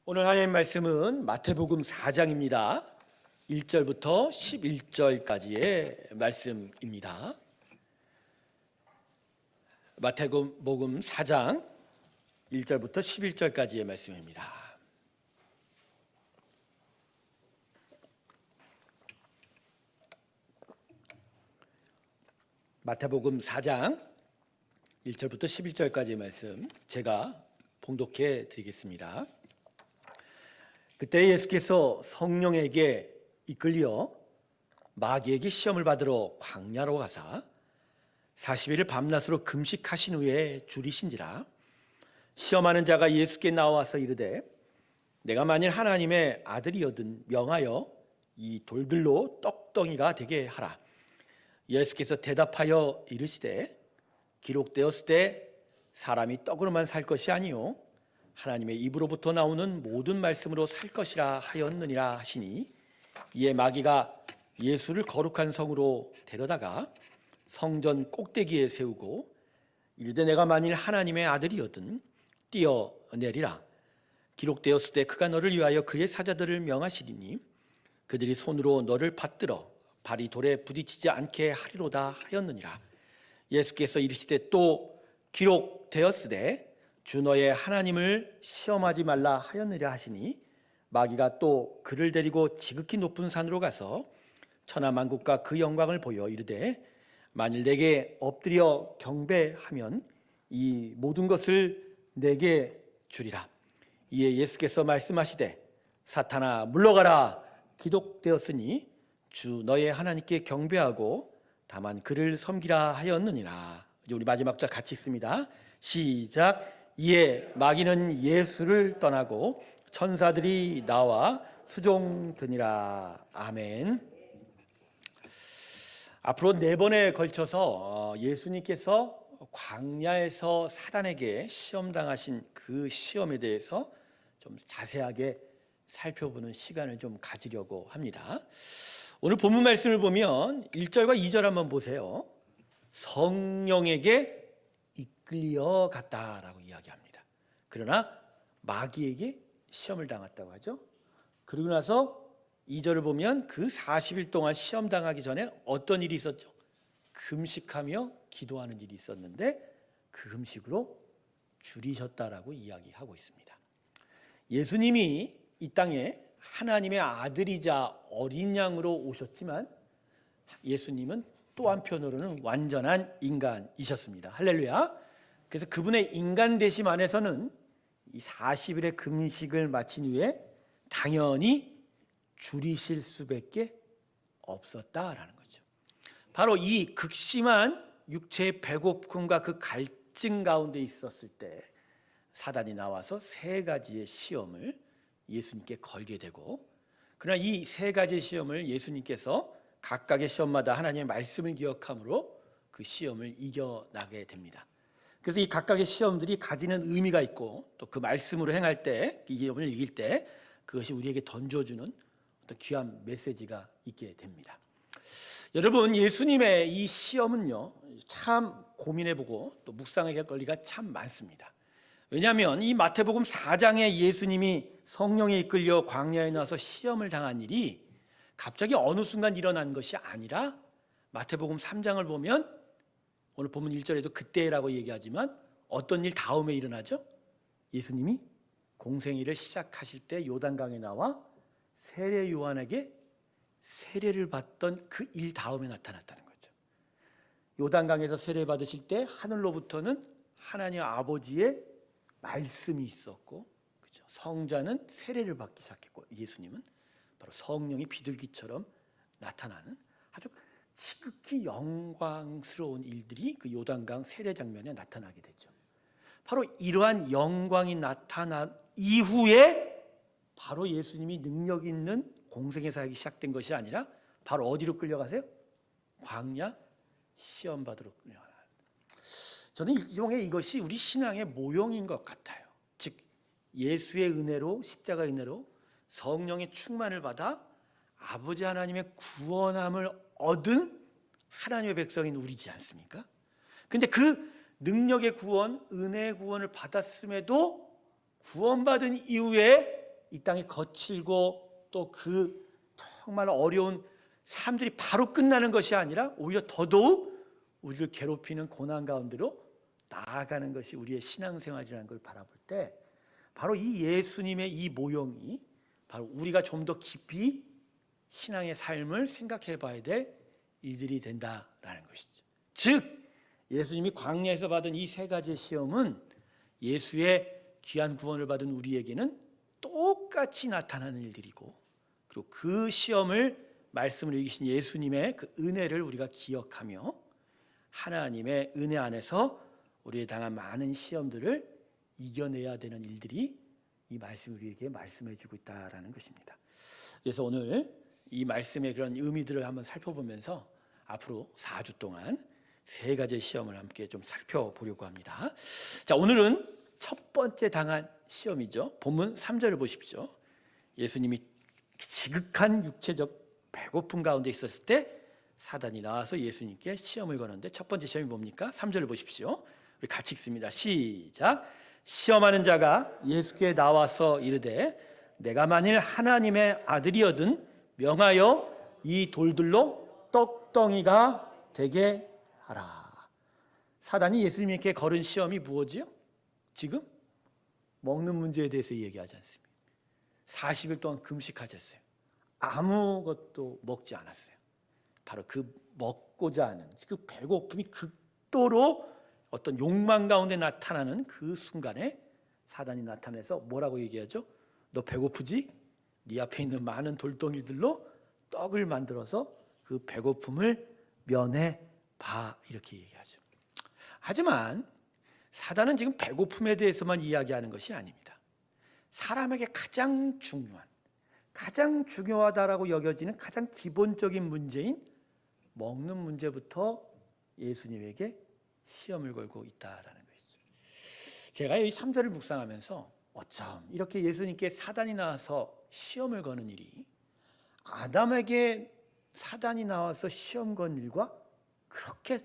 오늘 하나님 말씀은 마태복음 4장입니다. 1절부터 11절까지의 말씀입니다. 마태복음 4장 1절부터 11절까지의 말씀입니다. 마태복음 4장 1절부터 11절까지의 말씀 제가 봉독해 드리겠습니다. 그때 예수께서 성령에게 이끌려 마귀에게 시험을 받으러 광야로 가사 40일을 밤낮으로 금식하신 후에 줄이신지라. 시험하는 자가 예수께 나와서 이르되 내가 만일 하나님의 아들이거든 명하여 이 돌들로 떡덩이가 되게 하라. 예수께서 대답하여 이르시되 기록되었을 때 사람이 떡으로만 살 것이 아니요 하나님의 입으로부터 나오는 모든 말씀으로 살 것이라 하였느니라 하시니, 이에 마귀가 예수를 거룩한 성으로 데려다가 성전 꼭대기에 세우고 이르되 내가 만일 하나님의 아들이거든 뛰어내리라. 기록되었을 때 그가 너를 위하여 그의 사자들을 명하시리니 그들이 손으로 너를 받들어 발이 돌에 부딪히지 않게 하리로다 하였느니라. 예수께서 이르시되 또 기록되었으되 주 너의 하나님을 시험하지 말라 하였느냐 하시니, 마귀가 또 그를 데리고 지극히 높은 산으로 가서 천하만국과 그 영광을 보여 이르되 만일 내게 엎드려 경배하면 이 모든 것을 내게 주리라. 이에 예수께서 말씀하시되 사탄아 물러가라. 기록되었으니 주 너의 하나님께 경배하고 다만 그를 섬기라 하였느니라. 이제 우리 마지막 절 같이 읽습니다. 시작. 이에 마귀는 예수를 떠나고 천사들이 나와 수종드니라. 아멘. 앞으로 4번에 걸쳐서 예수님께서 광야에서 사단에게 시험당하신 그 시험에 대해서 좀 자세하게 살펴보는 시간을 좀 가지려고 합니다. 오늘 본문 말씀을 보면 1절과 2절 한번 보세요. 성령에게 이끌려 갔다라고 이야기합니다. 그러나 마귀에게 시험을 당했다고 하죠. 그러고 나서 2절을 보면 그 40일 동안 시험 당하기 전에 어떤 일이 있었죠? 금식하며 기도하는 일이 있었는데 그 금식으로 줄이셨다라고 이야기하고 있습니다. 예수님이 이 땅에 하나님의 아들이자 어린 양으로 오셨지만 예수님은 또 한편으로는 완전한 인간이셨습니다. 할렐루야. 그래서 그분의 인간 되심 안에서는 이 40일의 금식을 마친 후에 당연히 줄이실 수밖에 없었다라는 거죠. 바로 이 극심한 육체의 배고픔과 그 갈증 가운데 있었을 때 사단이 나와서 3가지의 시험을 예수님께 걸게 되고, 그러나 이 3가지의 시험을 예수님께서 각각의 시험마다 하나님의 말씀을 기억함으로 그 시험을 이겨나게 됩니다. 그래서 이 각각의 시험들이 가지는 의미가 있고 또 그 말씀으로 행할 때, 이 시험을 이길 때 그것이 우리에게 던져주는 어떤 귀한 메시지가 있게 됩니다. 여러분, 예수님의 이 시험은요 참 고민해보고 또 묵상할 거리가 참 많습니다. 왜냐하면 이 마태복음 4장에 예수님이 성령에 이끌려 광야에 나와서 시험을 당한 일이 갑자기 어느 순간 일어난 것이 아니라 마태복음 3장을 보면 오늘 본문 1절에도 그때라고 얘기하지만 어떤 일 다음에 일어나죠? 예수님이 공생애를 시작하실 때 요단강에 나와 세례 요한에게 세례를 받던 그 일 다음에 나타났다는 거죠. 요단강에서 세례 받으실 때 하늘로부터는 하나님 아버지의 말씀이 있었고, 그렇죠? 성자는 세례를 받기 시작했고 예수님은 바로 성령이 비둘기처럼 나타나는 아주 지극히 영광스러운 일들이 그 요단강 세례 장면에 나타나게 되죠. 바로 이러한 영광이 나타난 이후에 바로 예수님이 능력 있는 공생애 사역이 시작된 것이 아니라 바로 어디로 끌려가세요? 광야 시험 받으러 끌려가요. 저는 일종의 이것이 우리 신앙의 모형인 것 같아요. 즉 예수의 은혜로, 십자가 은혜로 성령의 충만을 받아 아버지 하나님의 구원함을 얻은 하나님의 백성인 우리지 않습니까? 근데 그 능력의 구원, 은혜의 구원을 받았음에도 구원받은 이후에 이 땅이 거칠고 또 그 정말 어려운 삶들이 바로 끝나는 것이 아니라 오히려 더더욱 우리를 괴롭히는 고난 가운데로 나아가는 것이 우리의 신앙생활이라는 걸 바라볼 때 바로 이 예수님의 이 모형이 바로 우리가 좀 더 깊이 신앙의 삶을 생각해 봐야 될 일들이 된다라는 것이죠. 즉 예수님이 광야에서 받은 이 세 가지의 시험은 예수의 귀한 구원을 받은 우리에게는 똑같이 나타나는 일들이고, 그리고 그 시험을 말씀을 이기신 예수님의 그 은혜를 우리가 기억하며 하나님의 은혜 안에서 우리에 당한 많은 시험들을 이겨내야 되는 일들이 이 말씀이 우리에게 말씀해 주고 있다는 것입니다. 그래서 오늘 이 말씀의 그런 의미들을 한번 살펴보면서 앞으로 4주 동안 세 가지의 시험을 함께 좀 살펴보려고 합니다. 자, 오늘은 첫 번째 당한 시험이죠. 본문 3절을 보십시오. 예수님이 지극한 육체적 배고픔 가운데 있었을 때 사단이 나와서 예수님께 시험을 거는데 첫 번째 시험이 뭡니까? 3절을 보십시오. 우리 같이 읽습니다. 시작. 시험하는 자가 예수께 나와서 이르되 내가 만일 하나님의 아들이거든 명하여 이 돌들로 떡덩이가 되게 하라. 사단이 예수님께 걸은 시험이 무엇이요? 지금 먹는 문제에 대해서 얘기하지 않습니다. 40일 동안 금식하셨어요. 아무것도 먹지 않았어요. 바로 그 먹고자 하는 그 배고픔이 극도로 어떤 욕망 가운데 나타나는 그 순간에 사단이 나타나서 뭐라고 얘기하죠? 너 배고프지? 네 앞에 있는 많은 돌덩이들로 떡을 만들어서 그 배고픔을 면해봐, 이렇게 얘기하죠. 하지만 사단은 지금 배고픔에 대해서만 이야기하는 것이 아닙니다. 사람에게 가장 중요하다라고 여겨지는 가장 기본적인 문제인 먹는 문제부터 예수님에게 시험을 걸고 있다라는 것이죠. 제가 이 3절을 묵상하면서 어쩜 이렇게 예수님께 사단이 나와서 시험을 거는 일이 아담에게 사단이 나와서 시험 건 일과 그렇게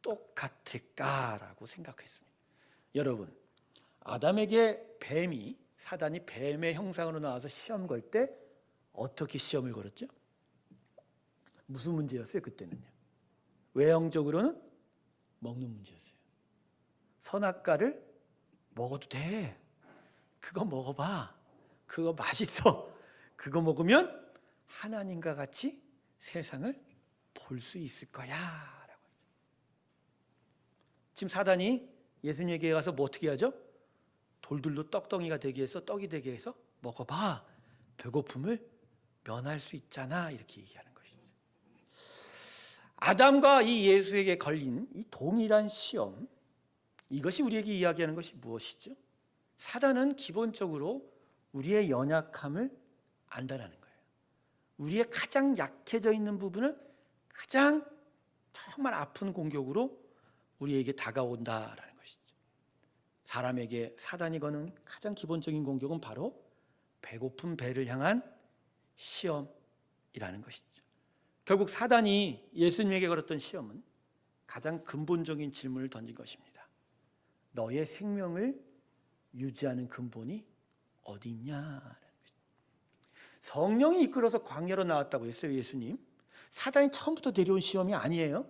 똑같을까라고 생각했습니다. 여러분, 아담에게 사단이 뱀의 형상으로 나와서 시험 걸 때 어떻게 시험을 걸었죠? 무슨 문제였어요? 그때는요. 외형적으로는 먹는 문제였어요. 선악과를 먹어도 돼. 그거 먹어봐. 그거 맛있어. 그거 먹으면 하나님과 같이 세상을 볼 수 있을 거야 라고. 지금 사단이 예수님에게 가서 뭐 어떻게 하죠? 돌들로 떡덩이가 되게 해서 떡이 되게 해서 먹어봐. 배고픔을 면할 수 있잖아, 이렇게 얘기하는 것이죠. 아담과 이 예수에게 걸린 이 동일한 시험, 이것이 우리에게 이야기하는 것이 무엇이죠? 사단은 기본적으로 우리의 연약함을 안다라는 거예요. 우리의 가장 약해져 있는 부분을 가장 정말 아픈 공격으로 우리에게 다가온다라는 것이죠. 사람에게 사단이 거는 가장 기본적인 공격은 바로 배고픈 배를 향한 시험이라는 것이죠. 결국 사단이 예수님에게 걸었던 시험은 가장 근본적인 질문을 던진 것입니다. 너의 생명을 유지하는 근본이 어디 있냐? 성령이 이끌어서 광야로 나왔다고 했어요, 예수님. 사단이 처음부터 내려온 시험이 아니에요.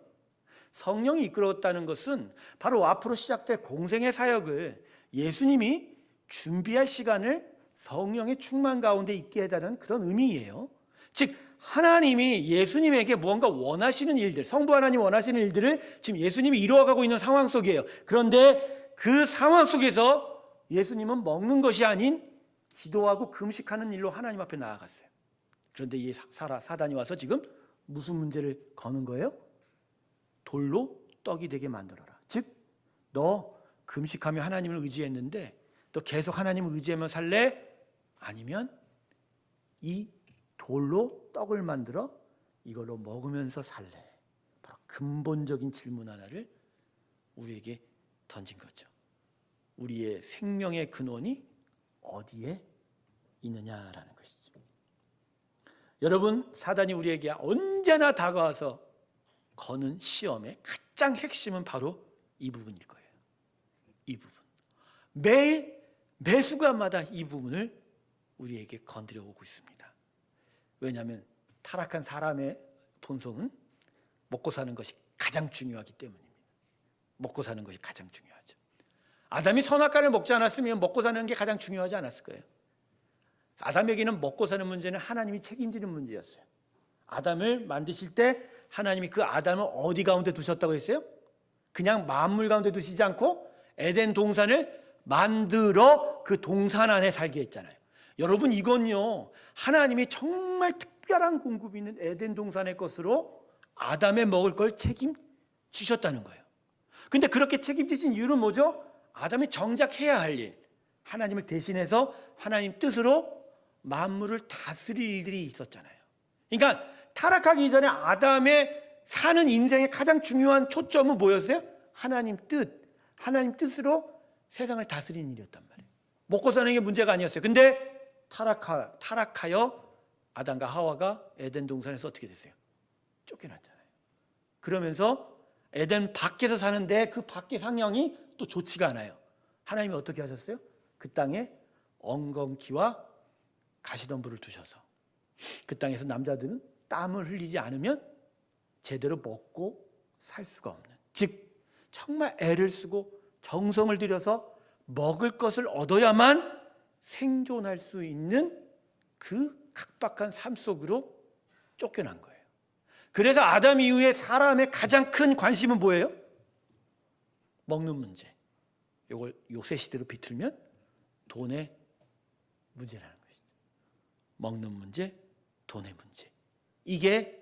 성령이 이끌었다는 것은 바로 앞으로 시작될 공생의 사역을 예수님이 준비할 시간을 성령의 충만 가운데 있게 해달라는 그런 의미예요. 즉 하나님이 예수님에게 무언가 원하시는 일들, 성부 하나님 원하시는 일들을 지금 예수님이 이루어가고 있는 상황 속이에요. 그런데 그 상황 속에서 예수님은 먹는 것이 아닌 기도하고 금식하는 일로 하나님 앞에 나아갔어요. 그런데 이 사단이 와서 지금 무슨 문제를 거는 거예요? 돌로 떡이 되게 만들어라. 즉 너 금식하며 하나님을 의지했는데 너 계속 하나님을 의지하며 살래? 아니면 이 돌로 떡을 만들어 이걸로 먹으면서 살래? 바로 근본적인 질문 하나를 우리에게 던진 거죠. 우리의 생명의 근원이 어디에 있느냐라는 것이죠. 여러분, 사단이 우리에게 언제나 다가와서 거는 시험의 가장 핵심은 바로 이 부분일 거예요. 이 부분. 매일 매 순간마다 이 부분을 우리에게 건드려 오고 있습니다. 왜냐하면 타락한 사람의 본성은 먹고 사는 것이 가장 중요하기 때문입니다. 먹고 사는 것이 가장 중요하죠. 아담이 선악과를 먹지 않았으면 먹고 사는 게 가장 중요하지 않았을 거예요. 아담에게는 먹고 사는 문제는 하나님이 책임지는 문제였어요. 아담을 만드실 때 하나님이 그 아담을 어디 가운데 두셨다고 했어요? 그냥 만물 가운데 두시지 않고 에덴 동산을 만들어 그 동산 안에 살게 했잖아요. 여러분, 이건요, 하나님이 정말 특별한 공급이 있는 에덴 동산의 것으로 아담의 먹을 걸 책임지셨다는 거예요. 근데 그렇게 책임지신 이유는 뭐죠? 아담이 정작 해야 할 일, 하나님을 대신해서 하나님 뜻으로 만물을 다스릴 일들이 있었잖아요. 그러니까 타락하기 이전에 아담의 사는 인생의 가장 중요한 초점은 뭐였어요? 하나님 뜻으로 세상을 다스리는 일이었단 말이에요. 먹고 사는 게 문제가 아니었어요. 근데 타락하여 아담과 하와가 에덴 동산에서 어떻게 됐어요? 쫓겨났잖아요. 그러면서 에덴 밖에서 사는데 그 밖의 상황이 또 좋지가 않아요. 하나님이 어떻게 하셨어요? 그 땅에 엉겅퀴와 가시덤불을 두셔서 그 땅에서 남자들은 땀을 흘리지 않으면 제대로 먹고 살 수가 없는, 즉 정말 애를 쓰고 정성을 들여서 먹을 것을 얻어야만 생존할 수 있는 그 각박한 삶 속으로 쫓겨난 거예요. 그래서 아담 이후에 사람의 가장 큰 관심은 뭐예요? 먹는 문제. 이걸 요새 시대로 비틀면 돈의 문제라는 것이죠. 먹는 문제, 돈의 문제. 이게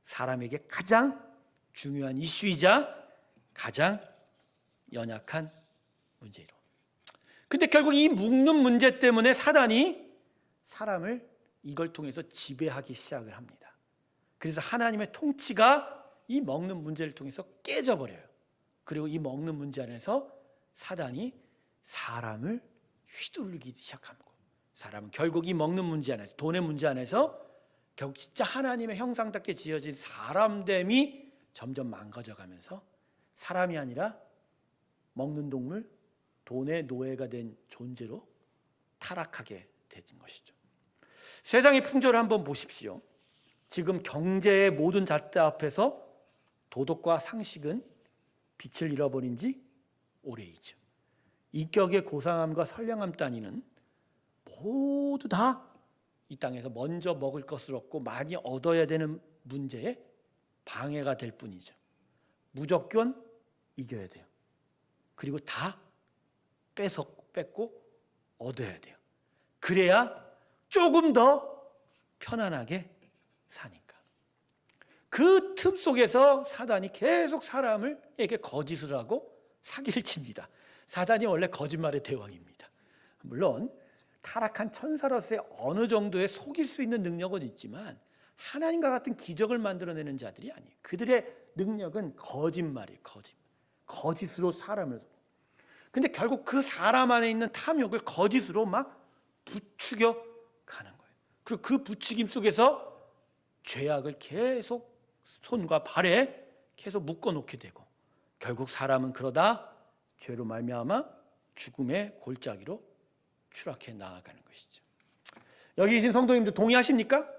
사람에게 가장 중요한 이슈이자 가장 연약한 문제로. 근데 결국 이 먹는 문제 때문에 사단이 사람을 이걸 통해서 지배하기 시작을 합니다. 그래서 하나님의 통치가 이 먹는 문제를 통해서 깨져버려요. 그리고 이 먹는 문제 안에서 사단이 사람을 휘둘르기 시작합니다. 사람은 결국 이 먹는 문제 안에서, 돈의 문제 안에서 결국 진짜 하나님의 형상답게 지어진 사람됨이 점점 망가져가면서 사람이 아니라 먹는 동물, 돈의 노예가 된 존재로 타락하게 된 것이죠. 세상의 풍조를 한번 보십시오. 지금 경제의 모든 잣대 앞에서 도덕과 상식은 빛을 잃어버린 지 오래이죠. 인격의 고상함과 선량함 따위는 모두 다 이 땅에서 먼저 먹을 것을 얻고 많이 얻어야 되는 문제에 방해가 될 뿐이죠. 무조건 이겨야 돼요. 그리고 다 뺏고 얻어야 돼요. 그래야 조금 더 편안하게 사니까. 그 틈 속에서 사단이 계속 사람에게 거짓을 하고 사기를 칩니다. 사단이 원래 거짓말의 대왕입니다. 물론 타락한 천사로서의 어느 정도의 속일 수 있는 능력은 있지만 하나님과 같은 기적을 만들어내는 자들이 아니에요. 그들의 능력은 거짓말이에요. 거짓으로 사람을. 근데 결국 그 사람 안에 있는 탐욕을 거짓으로 막 부추겨 가는 거예요. 그리고 그 부추김 속에서 죄악을 계속 손과 발에 계속 묶어놓게 되고 결국 사람은 그러다 죄로 말미암아 죽음의 골짜기로 추락해 나아가는 것이죠. 여기 계신 성도님들 동의하십니까?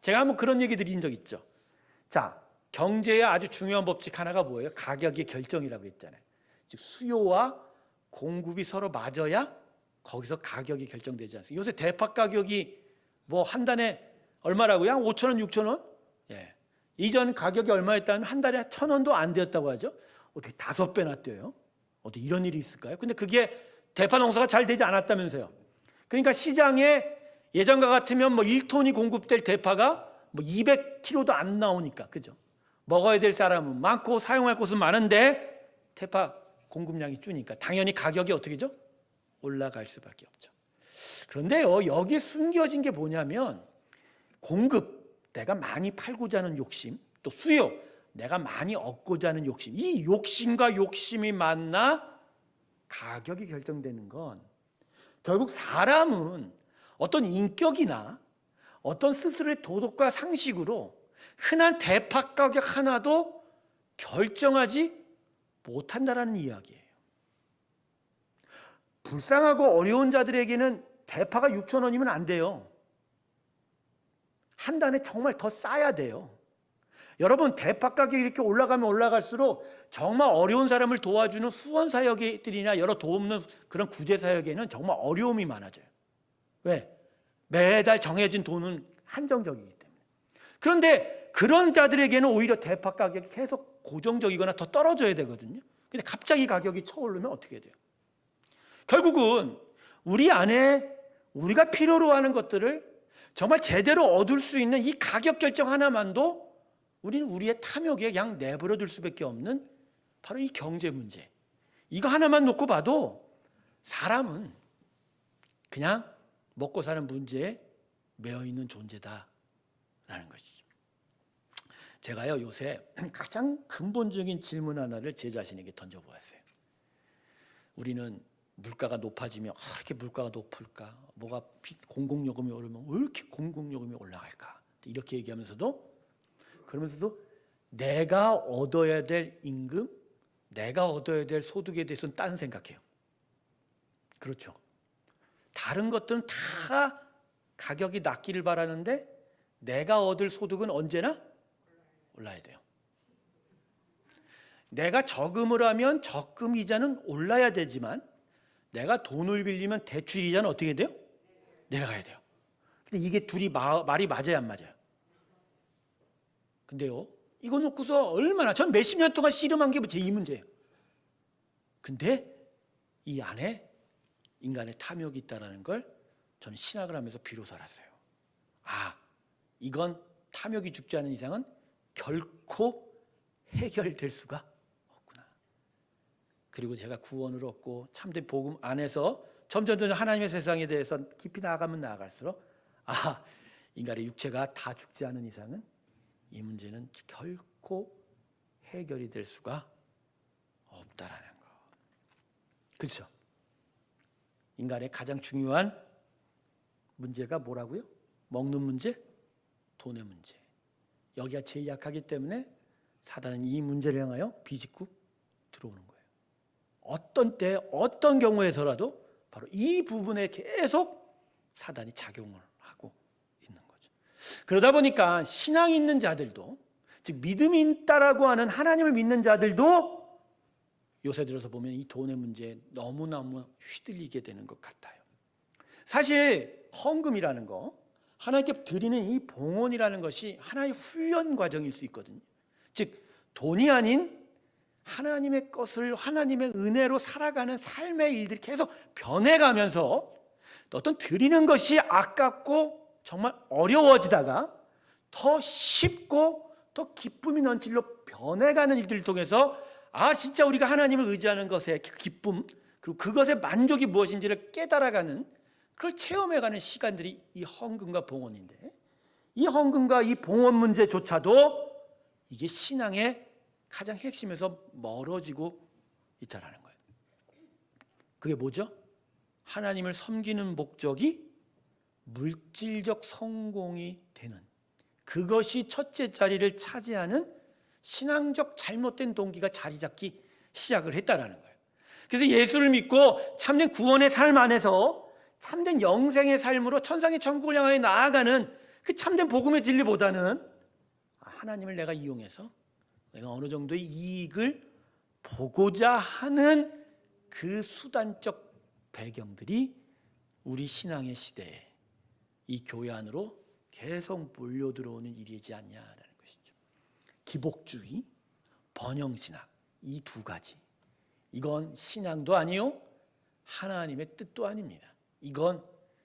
제가 한번 그런 얘기 드린 적 있죠. 자, 경제의 아주 중요한 법칙 하나가 뭐예요? 가격의 결정이라고 했잖아요. 즉 수요와 공급이 서로 맞아야 거기서 가격이 결정되지 않습니까? 요새 대파 가격이 뭐 한 단에 얼마라고요? 5,000원, 6,000원? 예. 이전 가격이 얼마였다면 한 달에 1,000원도 안 되었다고 하죠. 어떻게 5배나 뛰어요? 어떻게 이런 일이 있을까요? 근데 그게 대파 농사가 잘 되지 않았다면서요. 그러니까 시장에 예전과 같으면 뭐 1톤이 공급될 대파가 뭐 200kg도 안 나오니까, 그죠? 먹어야 될 사람은 많고 사용할 곳은 많은데 대파 공급량이 주니까 당연히 가격이 어떻게 죠? 올라갈 수밖에 없죠. 그런데요, 여기에 숨겨진 게 뭐냐면 공급, 내가 많이 팔고자 하는 욕심, 또 수요, 내가 많이 얻고자 하는 욕심, 이 욕심과 욕심이 만나 가격이 결정되는 건 결국 사람은 어떤 인격이나 어떤 스스로의 도덕과 상식으로 흔한 대파 가격 하나도 결정하지 못한다라는 이야기예요. 불쌍하고 어려운 자들에게는 대파가 6,000원이면 안 돼요. 한 단에 정말 더 싸야 돼요. 여러분, 대파 가격이 이렇게 올라가면 올라갈수록 정말 어려운 사람을 도와주는 후원사역들이나 여러 도움는 그런 구제사역에는 정말 어려움이 많아져요. 왜? 매달 정해진 돈은 한정적이기 때문에. 그런데 그런 자들에게는 오히려 대파 가격이 계속 고정적이거나 더 떨어져야 되거든요. 근데 갑자기 가격이 쳐오르면 어떻게 돼요? 결국은 우리 안에 우리가 필요로 하는 것들을 정말 제대로 얻을 수 있는 이 가격 결정 하나만도 우리는 우리의 탐욕에 그냥 내버려 둘 수밖에 없는 바로 이 경제 문제. 이거 하나만 놓고 봐도 사람은 그냥 먹고 사는 문제에 매여 있는 존재다라는 것이죠. 제가요, 요새 가장 근본적인 질문 하나를 제 자신에게 던져보았어요. 우리는 물가가 높아지면 이렇게 물가가 높을까? 뭐가 공공요금이 오르면 왜 이렇게 공공요금이 올라갈까? 이렇게 얘기하면서도 그러면서도 내가 얻어야 될 임금, 내가 얻어야 될 소득에 대해서는 딴 생각해요. 그렇죠. 다른 것들은 다 가격이 낮기를 바라는데 내가 얻을 소득은 언제나 올라야 돼요. 내가 저금을 하면 적금 이자는 올라야 되지만 내가 돈을 빌리면 대출 이자는 어떻게 돼요? 내려가야 돼요. 근데 이게 둘이 말이 맞아요, 안 맞아요? 근데요, 이거 놓고서 얼마나 전 몇십 년 동안 씨름한 게 제 이 문제예요. 근데 이 안에 인간의 탐욕이 있다는 걸 저는 신학을 하면서 비로소 알았어요. 아, 이건 탐욕이 죽지 않은 이상은 결코 해결될 수가 없구나. 그리고 제가 구원을 얻고 참된 복음 안에서 점점 하나님의 세상에 대해서 깊이 나아가면 나아갈수록 인간의 육체가 다 죽지 않은 이상은 이 문제는 결코 해결이 될 수가 없다라는 거. 그렇죠? 인간의 가장 중요한 문제가 뭐라고요? 먹는 문제, 돈의 문제. 여기가 제일 약하기 때문에 사단은 이 문제를 향하여 비집고 들어오는 거예요. 어떤 때, 어떤 경우에서라도 바로 이 부분에 계속 사단이 작용을 하고 있는 거죠. 그러다 보니까 신앙 있는 자들도, 즉 믿음이 있다라고 하는 하나님을 믿는 자들도 요새 들어서 보면 이 돈의 문제에 너무너무 휘둘리게 되는 것 같아요. 사실 헌금이라는 거, 하나님께 드리는 이 봉헌이라는 것이 하나의 훈련 과정일 수 있거든요. 즉 돈이 아닌 하나님의 것을 하나님의 은혜로 살아가는 삶의 일들이 계속 변해가면서 어떤 드리는 것이 아깝고 정말 어려워지다가 더 쉽고 더 기쁨이 넘칠로 변해가는 일들을 통해서 진짜 우리가 하나님을 의지하는 것의 기쁨, 그리고 그것의 만족이 무엇인지를 깨달아가는, 그걸 체험해가는 시간들이 이 헌금과 봉헌인데, 이 헌금과 이 봉헌 문제조차도 이게 신앙의 가장 핵심에서 멀어지고 있다는 거예요. 그게 뭐죠? 하나님을 섬기는 목적이 물질적 성공이 되는, 그것이 첫째 자리를 차지하는 신앙적 잘못된 동기가 자리 잡기 시작을 했다라는 거예요. 그래서 예수를 믿고 참된 구원의 삶 안에서 참된 영생의 삶으로 천상의 천국을 향하여 나아가는 그 참된 복음의 진리보다는 하나님을 내가 이용해서 내가 어느 정도의 이익을 보고자 하는 그 수단적 배경들이 우리 신앙의 시대에 이 교회 안으로 계속 몰려들어오는 일이지 않냐라는 것이죠. 기복주의, 번영신학, 이 두 가지, 이건 신앙도 아니요 하나님의 뜻도 아닙니다. 이건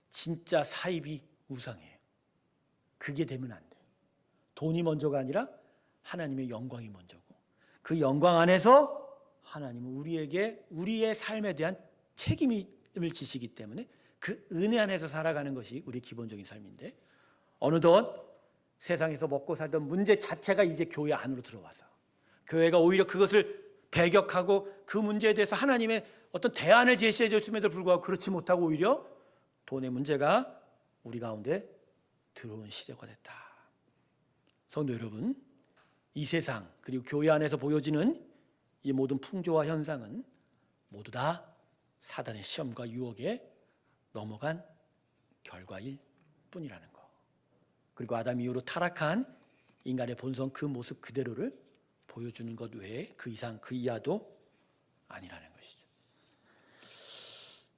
진짜 사이비 우상이에요. 그게 되면 안 돼요. 돈이 먼저가 아니라 하나님의 영광이 먼저고, 그 영광 안에서 하나님은 우리에게 우리의 삶에 대한 책임을 지시기 때문에 그 은혜 안에서 살아가는 것이 우리 기본적인 삶인데, 어느덧 세상에서 먹고 살던 문제 자체가 이제 교회 안으로 들어와서 교회가 오히려 그것을 배격하고 그 문제에 대해서 하나님의 어떤 대안을 제시해 줬음에도 불구하고 그렇지 못하고 오히려 돈의 문제가 우리 가운데 들어온 시대가 됐다. 성도 여러분, 이 세상 그리고 교회 안에서 보여지는 이 모든 풍조와 현상은 모두 다 사단의 시험과 유혹에 넘어간 결과일 뿐이라는 거. 그리고 아담 이후로 타락한 인간의 본성 그 모습 그대로를 보여주는 것 외에 그 이상 그 이하도 아니라는 것이죠.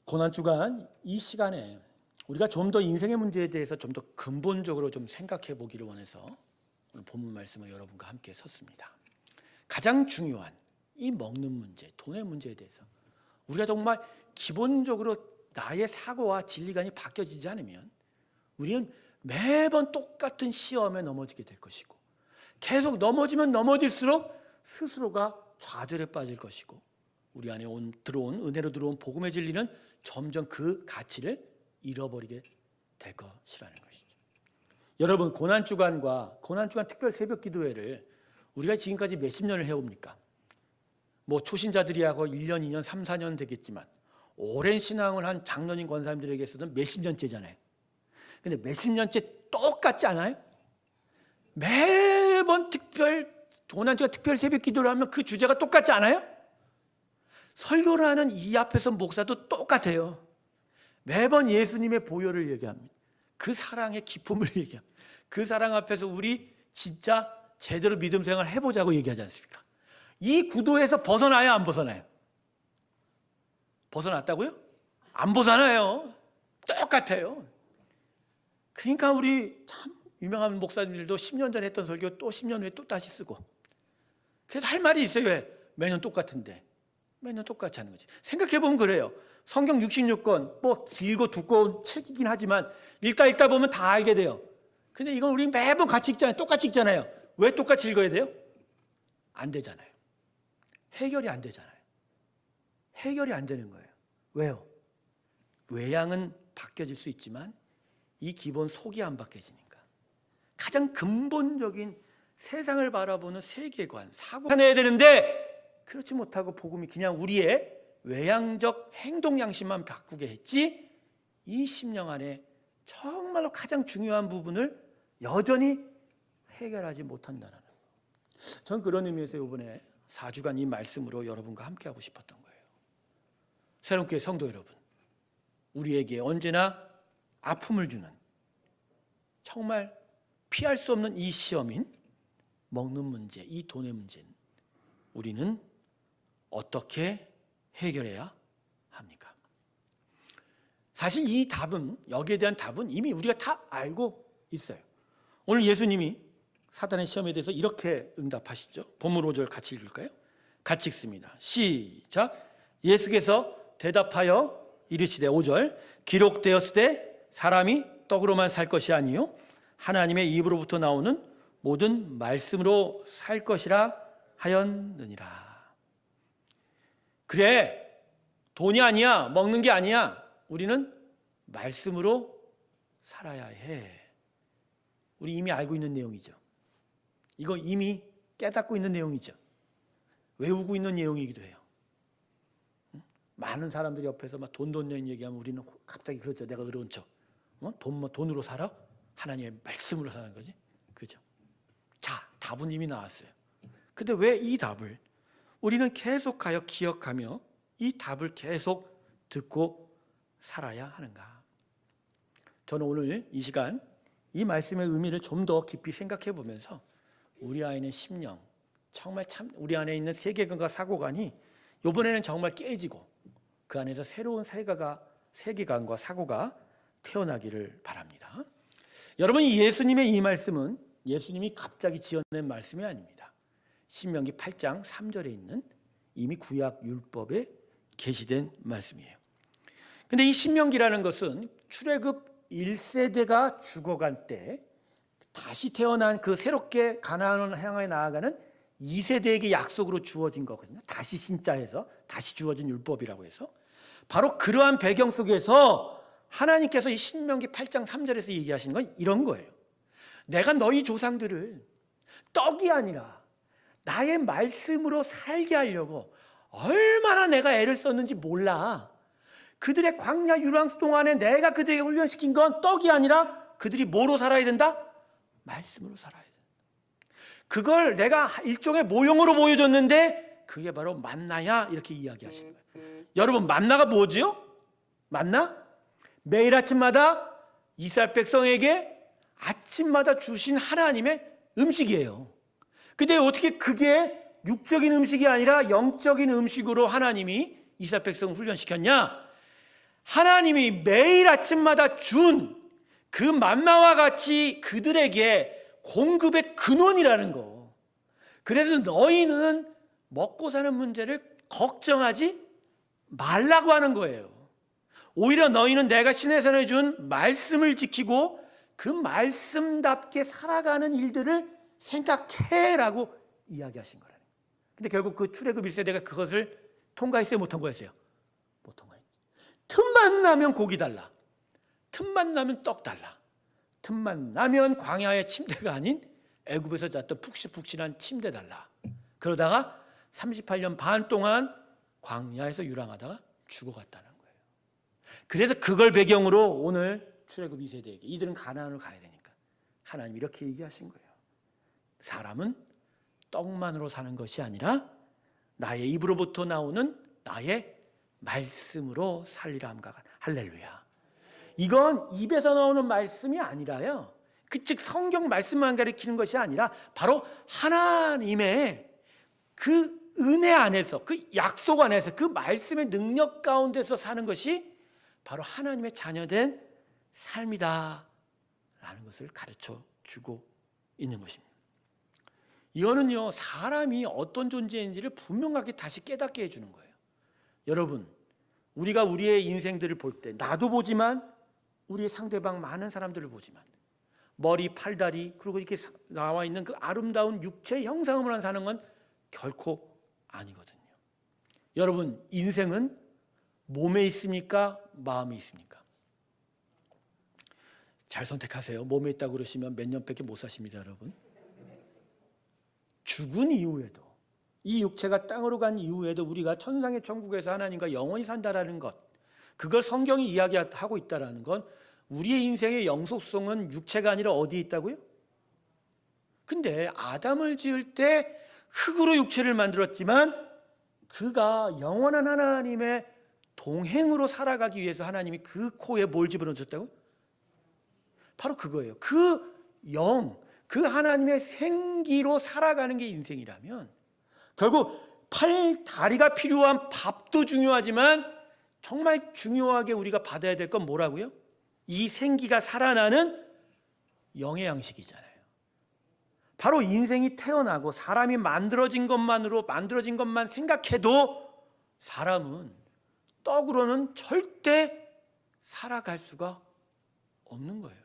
고난주간 이 시간에 우리가 좀 더 인생의 문제에 대해서 좀 더 근본적으로 좀 생각해 보기를 원해서 오늘 본문 말씀을 여러분과 함께 섰습니다. 가장 중요한 이 먹는 문제, 돈의 문제에 대해서 우리가 정말 기본적으로 나의 사고와 진리관이 바뀌어지지 않으면 우리는 매번 똑같은 시험에 넘어지게 될 것이고, 계속 넘어지면 넘어질수록 스스로가 좌절에 빠질 것이고, 우리 안에 들어온 은혜로 들어온 복음의 진리는 점점 그 가치를 잃어버리게 될 것이라는 것이죠. 여러분, 고난주간 특별 새벽 기도회를 우리가 지금까지 몇십 년을 해옵니까? 초신자들이 하고 1년, 2년, 3, 4년 되겠지만 오랜 신앙을 한 장로님 권사님들에게서는 몇십 년째잖아요. 근데 몇십 년째 똑같지 않아요? 매번 고난주간 특별 새벽 기도를 하면 그 주제가 똑같지 않아요? 설교를 하는 이 앞에서 목사도 똑같아요. 매번 예수님의 보혈을 얘기합니다. 그 사랑의 기쁨을 얘기합니다. 그 사랑 앞에서 우리 진짜 제대로 믿음 생활 해보자고 얘기하지 않습니까? 이 구도에서 벗어나요, 안 벗어나요? 벗어났다고요? 안 벗어나요. 똑같아요. 그러니까 우리 참 유명한 목사님들도 10년 전에 했던 설교 또 10년 후에 또 다시 쓰고, 그래서 할 말이 있어요. 왜? 매년 똑같은데. 매년 똑같이 하는 거지. 생각해보면 그래요. 성경 66권 길고 두꺼운 책이긴 하지만 읽다 보면 다 알게 돼요. 근데 이건 우리 매번 같이 읽잖아요. 똑같이 읽잖아요. 왜 똑같이 읽어야 돼요? 안 되잖아요. 해결이 안 되잖아요. 해결이 안 되는 거예요. 왜요? 외양은 바뀌어질 수 있지만 이 기본 속이 안 바뀌어지니까. 가장 근본적인 세상을 바라보는 세계관, 사고가 내야 되는데 그렇지 못하고 복음이 그냥 우리의 외향적 행동 양식만 바꾸게 했지, 이 심령 안에 정말로 가장 중요한 부분을 여전히 해결하지 못한다는 거예요. 전 그런 의미에서 이번에 4주간 이 말씀으로 여러분과 함께하고 싶었던 거예요. 새롭게 성도 여러분, 우리에게 언제나 아픔을 주는, 정말 피할 수 없는 이 시험인 먹는 문제, 이 돈의 문제는 우리는 어떻게 해결해야 합니까? 사실 이 답은, 여기에 대한 답은 이미 우리가 다 알고 있어요. 오늘 예수님이 사단의 시험에 대해서 이렇게 응답하시죠. 본문 5절 같이 읽을까요? 같이 읽습니다. 시작. 예수께서 대답하여 이르시되, 5절, 기록되었으되 사람이 떡으로만 살 것이 아니요 하나님의 입으로부터 나오는 모든 말씀으로 살 것이라 하였느니라. 그래, 돈이 아니야, 먹는 게 아니야. 우리는 말씀으로 살아야 해. 우리 이미 알고 있는 내용이죠. 이거 이미 깨닫고 있는 내용이죠. 외우고 있는 내용이기도 해요. 많은 사람들이 옆에서 막 돈 얘기하면 우리는 갑자기 그렇죠. 내가 어려운 척. 돈으로 살아? 하나님의 말씀으로 사는 거지. 그죠? 자, 답은 이미 나왔어요. 근데 왜 이 답을 우리는 계속하여 기억하며 이 답을 계속 듣고 살아야 하는가? 저는 오늘 이 시간 이 말씀의 의미를 좀 더 깊이 생각해 보면서 우리 안에 있는 심령, 정말 참 우리 안에 있는 세계관과 사고관이 이번에는 정말 깨지고 그 안에서 새로운 세계관과 사고가 태어나기를 바랍니다. 여러분, 예수님의 이 말씀은 예수님이 갑자기 지어낸 말씀이 아닙니다. 신명기 8장 3절에 있는 이미 구약 율법에 게시된 말씀이에요. 근데 이 신명기라는 것은 출애굽 1세대가 죽어간 때 다시 태어난 그 새롭게 가나안을 향해 나아가는 2세대에게 약속으로 주어진 거거든요. 다시 신자해서 다시 주어진 율법이라고 해서, 바로 그러한 배경 속에서 하나님께서 이 신명기 8장 3절에서 얘기하시는 건 이런 거예요. 내가 너희 조상들을 떡이 아니라 나의 말씀으로 살게 하려고 얼마나 내가 애를 썼는지 몰라. 그들의 광야 유랑 동안에 내가 그들에게 훈련시킨 건 떡이 아니라 그들이 뭐로 살아야 된다? 말씀으로 살아야 된다. 그걸 내가 일종의 모형으로 보여줬는데 그게 바로 만나야, 이렇게 이야기하시는 거예요. 여러분, 만나가 뭐지요? 만나? 매일 아침마다 이스라엘 백성에게 아침마다 주신 하나님의 음식이에요. 근데 어떻게 그게 육적인 음식이 아니라 영적인 음식으로 하나님이 이스라엘 백성을 훈련시켰냐? 하나님이 매일 아침마다 준 그 만나와 같이 그들에게 공급의 근원이라는 거. 그래서 너희는 먹고 사는 문제를 걱정하지 말라고 하는 거예요. 오히려 너희는 내가 시내산에 준 말씀을 지키고 그 말씀답게 살아가는 일들을 생각해라고 이야기하신 거라는 거예요. 근데 결국 그 출애굽 1세대가 그것을 통과했어요? 못 통과했어요? 못 통과했죠. 틈만 나면 고기 달라, 틈만 나면 떡 달라, 틈만 나면 광야의 침대가 아닌 애굽에서 잤던 푹신푹신한 침대 달라. 그러다가 38년 반 동안 광야에서 유랑하다가 죽어갔다는 거예요. 그래서 그걸 배경으로 오늘 출애굽 2세대에게 이들은 가나안으로 가야 되니까 하나님 이렇게 얘기하신 거예요. 사람은 떡만으로 사는 것이 아니라 나의 입으로부터 나오는 나의 말씀으로 살리라 함과 같이. 할렐루야. 이건 입에서 나오는 말씀이 아니라요, 즉 성경 말씀만 가리키는 것이 아니라 바로 하나님의 그 은혜 안에서, 그 약속 안에서, 그 말씀의 능력 가운데서 사는 것이 바로 하나님의 자녀된 삶이다 라는 것을 가르쳐 주고 있는 것입니다. 이거는요, 사람이 어떤 존재인지를 분명하게 다시 깨닫게 해주는 거예요. 여러분, 우리가 우리의 인생들을 볼 때 나도 보지만 우리의 상대방 많은 사람들을 보지만 머리, 팔다리, 그리고 이렇게 나와 있는 그 아름다운 육체 형상으로만 사는 건 결코 아니거든요. 여러분, 인생은 몸에 있습니까? 마음에 있습니까? 잘 선택하세요. 몸에 있다고 그러시면 몇 년밖에 못 사십니다, 여러분. 죽은 이후에도, 이 육체가 땅으로 간 이후에도 우리가 천상의 천국에서 하나님과 영원히 산다라는 것, 그걸 성경이 이야기하고 있다라는 건 우리의 인생의 영속성은 육체가 아니라 어디에 있다고요? 근데 아담을 지을 때 흙으로 육체를 만들었지만 그가 영원한 하나님의 동행으로 살아가기 위해서 하나님이 그 코에 뭘 집어넣으셨다고요? 바로 그거예요. 그 영, 그 하나님의 생기로 살아가는 게 인생이라면 결국 팔, 다리가 필요한 밥도 중요하지만 정말 중요하게 우리가 받아야 될 건 뭐라고요? 이 생기가 살아나는 영의 양식이잖아요. 바로 인생이 태어나고 사람이 만들어진 것만 생각해도 사람은 떡으로는 절대 살아갈 수가 없는 거예요.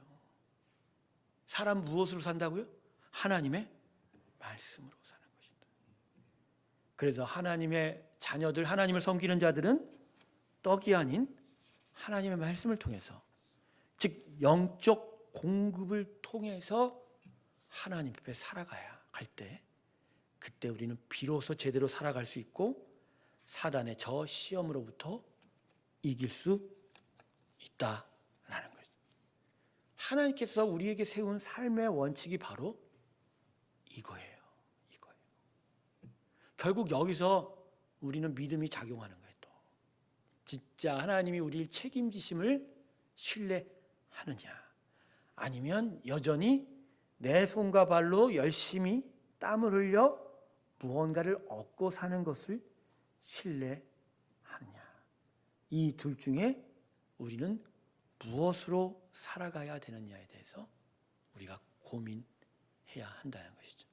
사람 무엇으로 산다고요? 하나님의 말씀으로 사는 것이다. 그래서 하나님의 자녀들, 하나님을 섬기는 자들은 떡이 아닌 하나님의 말씀을 통해서, 즉 영적 공급을 통해서 하나님 앞에 살아가야 할 때, 그때 우리는 비로소 제대로 살아갈 수 있고 사단의 저 시험으로부터 이길 수 있다라는 거죠. 하나님께서 우리에게 세운 삶의 원칙이 바로 이거예요. 결국 여기서 우리는 믿음이 작용하는 거예요. 또 진짜 하나님이 우리를 책임지심을 신뢰하느냐, 아니면 여전히 내 손과 발로 열심히 땀을 흘려 무언가를 얻고 사는 것을 신뢰하느냐, 이 둘 중에 우리는 무엇으로 살아가야 되느냐에 대해서 우리가 고민해야 한다는 것이죠.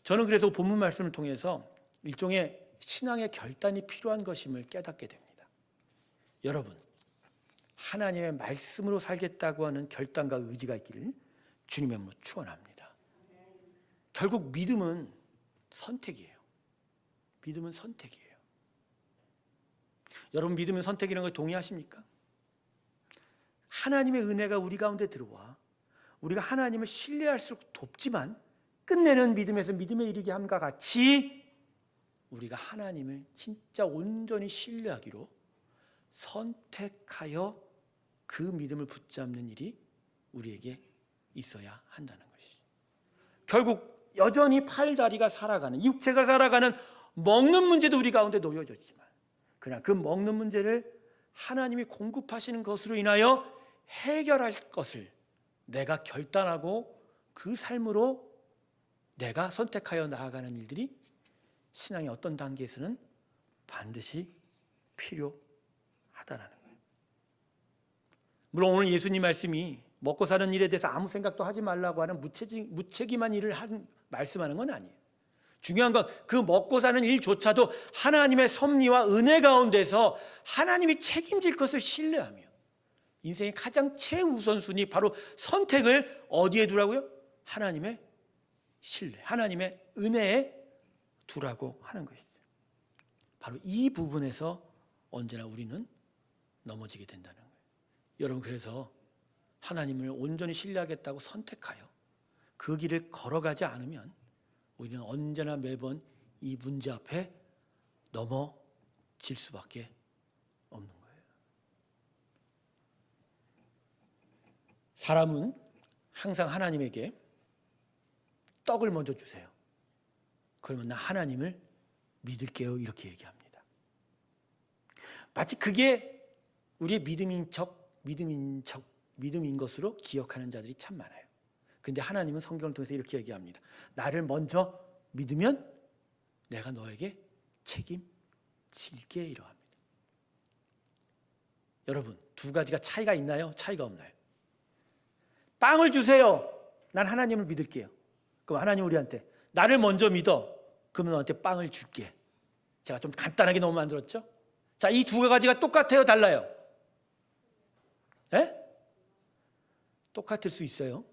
저는 그래서 본문 말씀을 통해서 일종의 신앙의 결단이 필요한 것임을 깨닫게 됩니다. 여러분, 하나님의 말씀으로 살겠다고 하는 결단과 의지가 있기를 주님의 이름으로 축원합니다. 결국 믿음은 선택이에요. 믿음은 선택이에요. 여러분, 믿음은 선택이라는 걸 동의하십니까? 하나님의 은혜가 우리 가운데 들어와 우리가 하나님을 신뢰할수록 돕지만 끝내는 믿음에서 믿음에 이르게 함과 같이 우리가 하나님을 진짜 온전히 신뢰하기로 선택하여 그 믿음을 붙잡는 일이 우리에게 있어야 한다는 것이죠. 결국 여전히 팔다리가 살아가는, 육체가 살아가는 먹는 문제도 우리 가운데 놓여졌지만, 그러나 그 먹는 문제를 하나님이 공급하시는 것으로 인하여 해결할 것을 내가 결단하고 그 삶으로 내가 선택하여 나아가는 일들이 신앙의 어떤 단계에서는 반드시 필요하다라는 거예요. 물론 오늘 예수님 말씀이 먹고 사는 일에 대해서 아무 생각도 하지 말라고 하는 무책임한 일을 말씀하는 건 아니에요. 중요한 건 그 먹고 사는 일조차도 하나님의 섭리와 은혜 가운데서 하나님이 책임질 것을 신뢰하며 인생의 가장 최우선순위 바로 선택을 어디에 두라고요? 하나님의 신뢰, 하나님의 은혜에 두라고 하는 것이죠. 바로 이 부분에서 언제나 우리는 넘어지게 된다는 거예요. 여러분, 그래서 하나님을 온전히 신뢰하겠다고 선택하여 그 길을 걸어가지 않으면 우리는 언제나 매번 이 문제 앞에 넘어질 수밖에 없는 거예요. 사람은 항상 하나님에게 떡을 먼저 주세요. 그러면 나 하나님을 믿을게요, 이렇게 얘기합니다. 마치 그게 우리의 믿음인 것으로 기억하는 자들이 참 많아요. 그런데 하나님은 성경을 통해서 이렇게 얘기합니다. 나를 먼저 믿으면 내가 너에게 책임질게, 이러합니다. 여러분, 두 가지가 차이가 있나요? 차이가 없나요? 빵을 주세요. 난 하나님을 믿을게요. 그럼 하나님 우리한테 나를 먼저 믿어. 그러면 너한테 빵을 줄게. 제가 좀 간단하게 너무 만들었죠? 자, 이 두 가지가 똑같아요, 달라요? 네? 똑같을 수 있어요.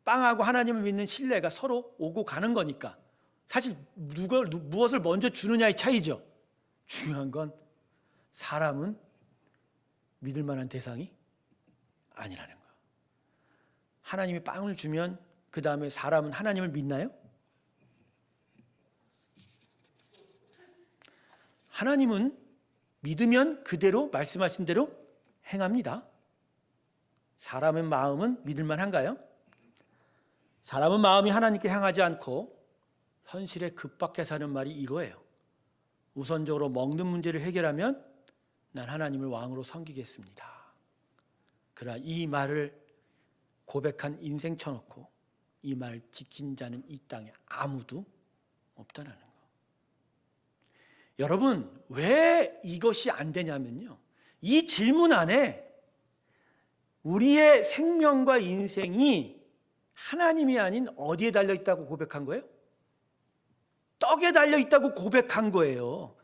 빵하고 하나님을 믿는 신뢰가 서로 오고 가는 거니까 사실 무엇을 먼저 주느냐의 차이죠. 중요한 건 사람은 믿을 만한 대상이 아니라는 거. 하나님이 빵을 주면 그 다음에 사람은 하나님을 믿나요? 하나님은 믿으면 그대로 말씀하신 대로 행합니다. 사람의 마음은 믿을 만한가요? 사람은 마음이 하나님께 향하지 않고 현실에 급박해서 하는 말이 이거예요. 우선적으로 먹는 문제를 해결하면 난 하나님을 왕으로 섬기겠습니다. 그러나 이 말을 고백한 인생 쳐놓고 이 말 지킨 자는 이 땅에 아무도 없다는 거. 여러분, 왜 이것이 안 되냐면요, 이 질문 안에 우리의 생명과 인생이 하나님이 아닌 어디에 달려있다고 고백한 거예요? 떡에 달려있다고 고백한 거예요.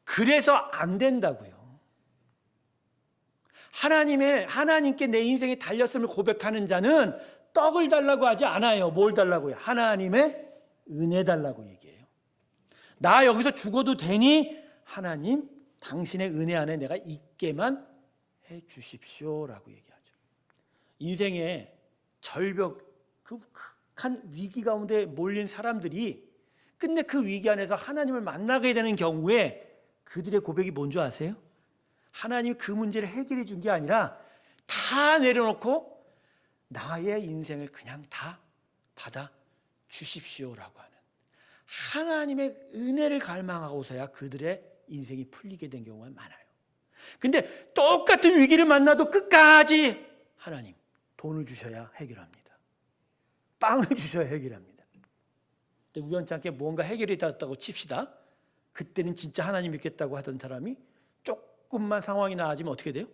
그래서 안 된다고요. 하나님께 내 인생이 달렸음을 고백하는 자는 떡을 달라고 하지 않아요. 뭘 달라고요? 하나님의 은혜 달라고 얘기해요. 나 여기서 죽어도 되니 하나님 당신의 은혜 안에 내가 있게만 해 주십시오라고 얘기하죠. 인생의 절벽, 그 극한 위기 가운데 몰린 사람들이 끝내 그 위기 안에서 하나님을 만나게 되는 경우에 그들의 고백이 뭔지 아세요? 하나님이 그 문제를 해결해 준 게 아니라 다 내려놓고 나의 인생을 그냥 다 받아 주십시오라고 하는 하나님의 은혜를 갈망하고서야 그들의 인생이 풀리게 된 경우가 많아요. 근데 똑같은 위기를 만나도 끝까지 하나님 돈을 주셔야 해결합니다. 빵을 주셔야 해결합니다. 근데 우연찮게 뭔가 해결이 되었다고 칩시다. 그때는 진짜 하나님 믿겠다고 하던 사람이 조금만 상황이 나아지면 어떻게 돼요?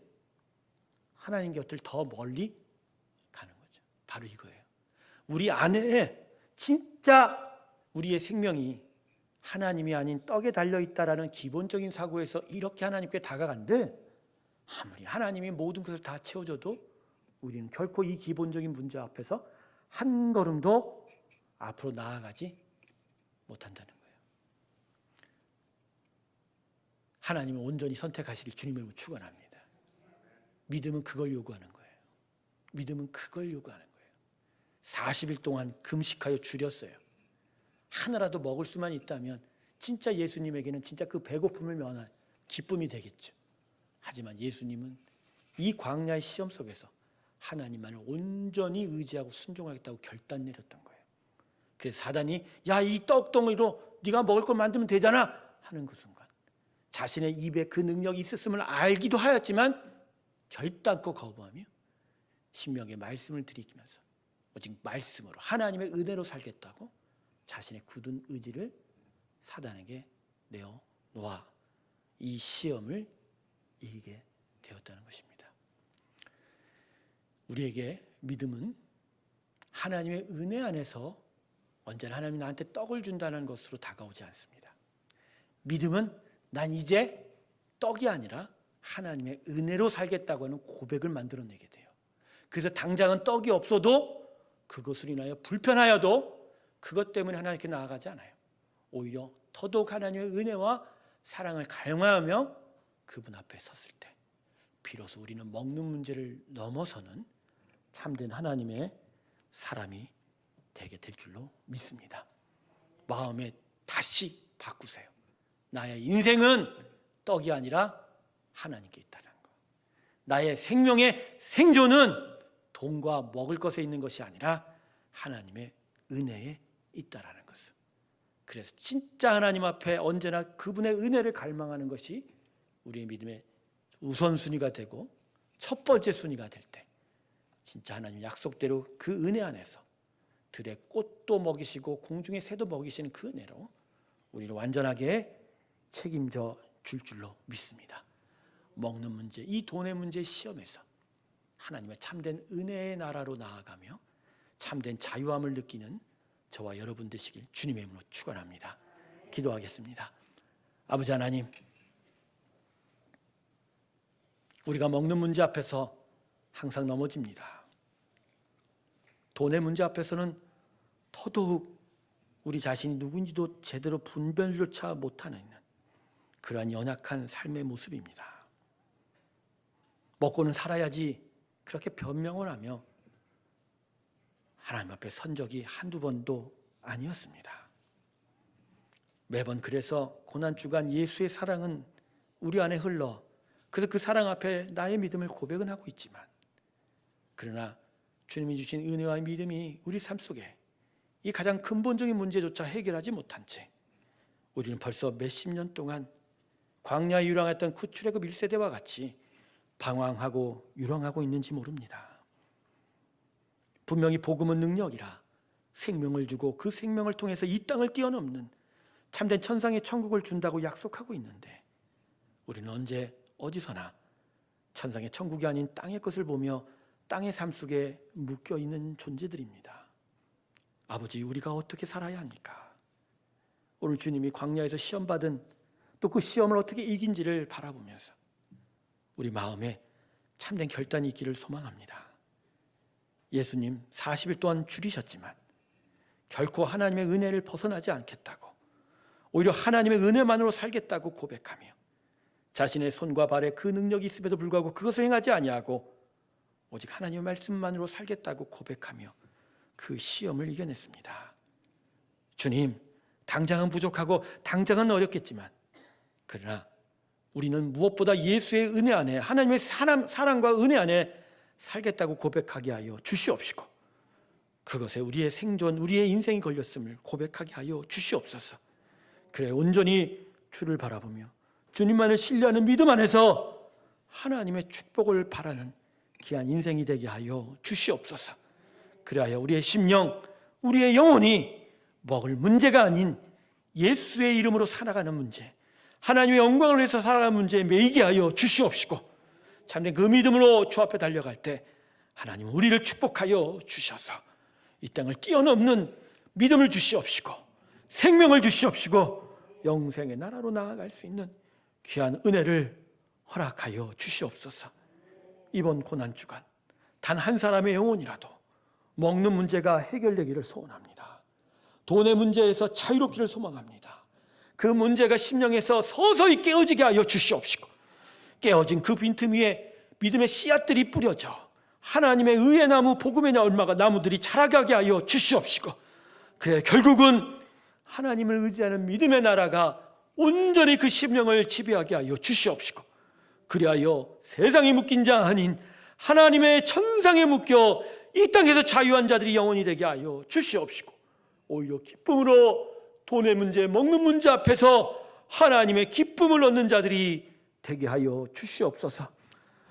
하나님 곁을 더 멀리 가는 거죠. 바로 이거예요. 우리 안에 진짜 우리의 생명이 하나님이 아닌 떡에 달려있다라는 기본적인 사고에서 이렇게 하나님께 다가간데 아무리 하나님이 모든 것을 다 채워줘도 우리는 결코 이 기본적인 문제 앞에서 한 걸음도 앞으로 나아가지 못한다는 거예요. 하나님을 온전히 선택하시길 주님의 이름으로 축원합니다. 믿음은 그걸 요구하는 거예요. 믿음은 그걸 요구하는 거예요. 40일 동안 금식하여 줄였어요. 하나라도 먹을 수만 있다면 진짜 예수님에게는 진짜 그 배고픔을 면한 기쁨이 되겠죠. 하지만 예수님은 이 광야의 시험 속에서 하나님만을 온전히 의지하고 순종하겠다고 결단 내렸던 거예요. 그래서 사단이 야, 이 떡덩이로 네가 먹을 걸 만들면 되잖아 하는 그 순간 자신의 입에 그 능력이 있었음을 알기도 하였지만 결단코 거부하며 신명의 말씀을 들이키면서 오직 말씀으로 하나님의 은혜로 살겠다고 자신의 굳은 의지를 사단에게 내어놓아 이 시험을 이기게 되었다는 것입니다. 우리에게 믿음은 하나님의 은혜 안에서 언제나 하나님이 나한테 떡을 준다는 것으로 다가오지 않습니다. 믿음은 난 이제 떡이 아니라 하나님의 은혜로 살겠다고 하는 고백을 만들어내게 돼요. 그래서 당장은 떡이 없어도 그것으로 인하여 불편하여도 그것 때문에 하나님께 나아가지 않아요. 오히려 더더욱 하나님의 은혜와 사랑을 갈망하며 그분 앞에 섰을 때 비로소 우리는 먹는 문제를 넘어서는 참된 하나님의 사람이 되게 될 줄로 믿습니다. 마음에 다시 바꾸세요. 나의 인생은 떡이 아니라 하나님께 있다는 것. 나의 생명의 생존은 돈과 먹을 것에 있는 것이 아니라 하나님의 은혜에 있다라는 것을. 그래서 진짜 하나님 앞에 언제나 그분의 은혜를 갈망하는 것이 우리의 믿음의 우선순위가 되고 첫 번째 순위가 될 때 진짜 하나님 약속대로 그 은혜 안에서 들의 꽃도 먹이시고 공중의 새도 먹이시는 그 은혜로 우리를 완전하게 책임져 줄 줄로 믿습니다. 먹는 문제, 이 돈의 문제 시험에서 하나님의 참된 은혜의 나라로 나아가며 참된 자유함을 느끼는 저와 여러분 되시길 주님의 이름으로 축원합니다. 기도하겠습니다. 아버지 하나님, 우리가 먹는 문제 앞에서 항상 넘어집니다. 돈의 문제 앞에서는 더더욱 우리 자신이 누구인지도 제대로 분별조차 못하는 그러한 연약한 삶의 모습입니다. 먹고는 살아야지 그렇게 변명을 하며 하나님 앞에 선 적이 한두 번도 아니었습니다. 매번 그래서 고난주간 예수의 사랑은 우리 안에 흘러 그래서 그 사랑 앞에 나의 믿음을 고백은 하고 있지만 그러나 주님이 주신 은혜와 믿음이 우리 삶 속에 이 가장 근본적인 문제조차 해결하지 못한 채 우리는 벌써 몇십 년 동안 광야에 유랑했던 그 출애굽 1세대와 같이 방황하고 유랑하고 있는지 모릅니다. 분명히 복음은 능력이라 생명을 주고 그 생명을 통해서 이 땅을 뛰어넘는 참된 천상의 천국을 준다고 약속하고 있는데 우리는 언제 어디서나 천상의 천국이 아닌 땅의 것을 보며 땅의 삶 속에 묶여있는 존재들입니다. 아버지, 우리가 어떻게 살아야 합니까? 오늘 주님이 광야에서 시험받은 또 그 시험을 어떻게 이긴지를 바라보면서 우리 마음에 참된 결단이 있기를 소망합니다. 예수님 40일 동안 줄이셨지만 결코 하나님의 은혜를 벗어나지 않겠다고 오히려 하나님의 은혜만으로 살겠다고 고백하며 자신의 손과 발에 그 능력이 있음에도 불구하고 그것을 행하지 아니하고 오직 하나님의 말씀만으로 살겠다고 고백하며 그 시험을 이겨냈습니다. 주님, 당장은 부족하고 당장은 어렵겠지만 그러나 우리는 무엇보다 예수의 은혜 안에 하나님의 사랑과 은혜 안에 살겠다고 고백하게 하여 주시옵시고 그것에 우리의 생존, 우리의 인생이 걸렸음을 고백하게 하여 주시옵소서. 그래 온전히 주를 바라보며 주님만을 신뢰하는 믿음 안에서 하나님의 축복을 바라는 귀한 인생이 되게 하여 주시옵소서. 그래야 우리의 심령, 우리의 영혼이 먹을 문제가 아닌 예수의 이름으로 살아가는 문제, 하나님의 영광을 위해서 살아가는 문제에 매이게 하여 주시옵시고 참된 그 믿음으로 주 앞에 달려갈 때 하나님은 우리를 축복하여 주셔서 이 땅을 뛰어넘는 믿음을 주시옵시고 생명을 주시옵시고 영생의 나라로 나아갈 수 있는 귀한 은혜를 허락하여 주시옵소서. 이번 고난주간 단 한 사람의 영혼이라도 먹는 문제가 해결되기를 소원합니다. 돈의 문제에서 자유롭기를 소망합니다. 그 문제가 심령에서 서서히 깨어지게 하여 주시옵시고 깨어진 그 빈틈 위에 믿음의 씨앗들이 뿌려져 하나님의 의의 나무, 복음의 나무들이 자라게 하여 주시옵시고 그래 결국은 하나님을 의지하는 믿음의 나라가 온전히 그 심령을 지배하게 하여 주시옵시고 그리하여 세상에 묶인 자 아닌 하나님의 천상에 묶여 이 땅에서 자유한 자들이 영원히 되게 하여 주시옵시고 오히려 기쁨으로 돈의 문제, 먹는 문제 앞에서 하나님의 기쁨을 얻는 자들이 되게 하여 주시옵소서.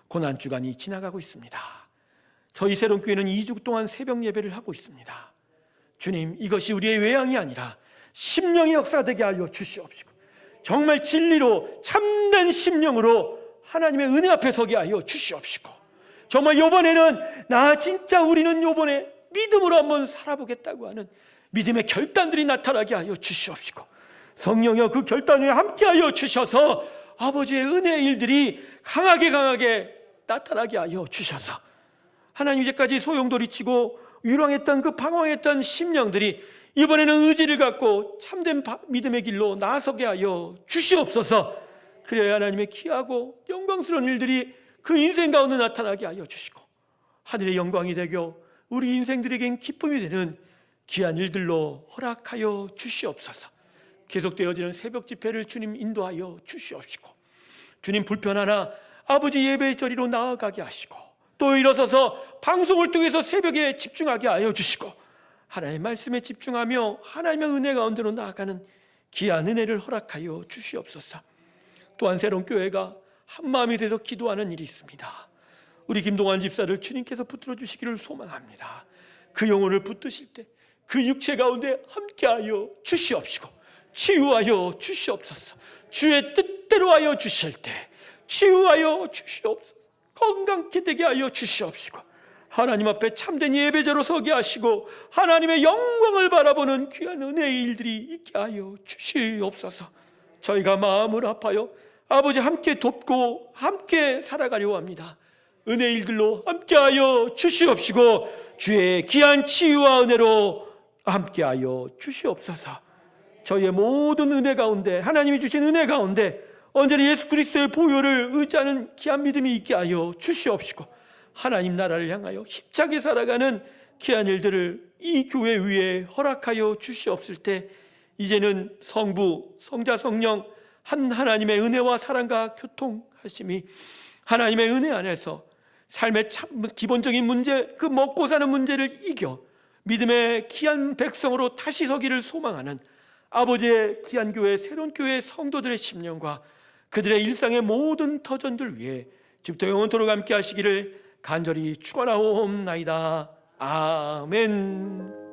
고난주간이 지나가고 있습니다. 저희 새롬교회는 2주 동안 새벽 예배를 하고 있습니다. 주님, 이것이 우리의 외양이 아니라 심령의 역사되게 하여 주시옵시고, 정말 진리로 참된 심령으로 하나님의 은혜 앞에 서게 하여 주시옵시고, 정말 이번에는 진짜 우리는 이번에 믿음으로 한번 살아보겠다고 하는 믿음의 결단들이 나타나게 하여 주시옵시고, 성령여 그 결단 위에 함께하여 주셔서 아버지의 은혜의 일들이 강하게 나타나게 하여 주셔서 하나님, 이제까지 소용돌이치고 유랑했던 그 방황했던 심령들이 이번에는 의지를 갖고 참된 믿음의 길로 나서게 하여 주시옵소서. 그래야 하나님의 귀하고 영광스러운 일들이 그 인생 가운데 나타나게 하여 주시고, 하늘의 영광이 되고 우리 인생들에겐 기쁨이 되는 귀한 일들로 허락하여 주시옵소서. 계속되어지는 새벽 집회를 주님 인도하여 주시옵시고, 주님 불편하나 아버지 예배의 자리로 나아가게 하시고, 또 일어서서 방송을 통해서 새벽에 집중하게 하여 주시고, 하나님의 말씀에 집중하며 하나님의 은혜 가운데로 나아가는 귀한 은혜를 허락하여 주시옵소서. 또한 새로운 교회가 한마음이 돼서 기도하는 일이 있습니다. 우리 김동환 집사를 주님께서 붙들어 주시기를 소망합니다. 그 영혼을 붙드실 때 그 육체 가운데 함께하여 주시옵시고, 치유하여 주시옵소서. 주의 뜻대로 하여 주실 때 치유하여 주시옵소서. 건강케 되게 하여 주시옵시고, 하나님 앞에 참된 예배자로 서게 하시고 하나님의 영광을 바라보는 귀한 은혜의 일들이 있게 하여 주시옵소서. 저희가 마음을 아파요 아버지 함께 돕고 함께 살아가려고 합니다. 은혜의 일들로 함께하여 주시옵시고, 주의 귀한 치유와 은혜로 함께하여 주시옵소서. 저희의 모든 은혜 가운데, 하나님이 주신 은혜 가운데 언제나 예수 그리스도의 보혈을 의지하는 귀한 믿음이 있게 하여 주시옵시고, 하나님 나라를 향하여 힘차게 살아가는 귀한 일들을 이 교회 위에 허락하여 주시옵을 때, 이제는 성부, 성자, 성령 한 하나님의 은혜와 사랑과 교통하심이 하나님의 은혜 안에서 삶의 기본적인 문제, 그 먹고 사는 문제를 이겨 믿음의 귀한 백성으로 다시 서기를 소망하는 아버지의 귀한 교회, 새로운 교회 성도들의 심령과 그들의 일상의 모든 터전들 위해 지금부터 영원토록 함께 하시기를 간절히 축원하옵나이다. 아멘.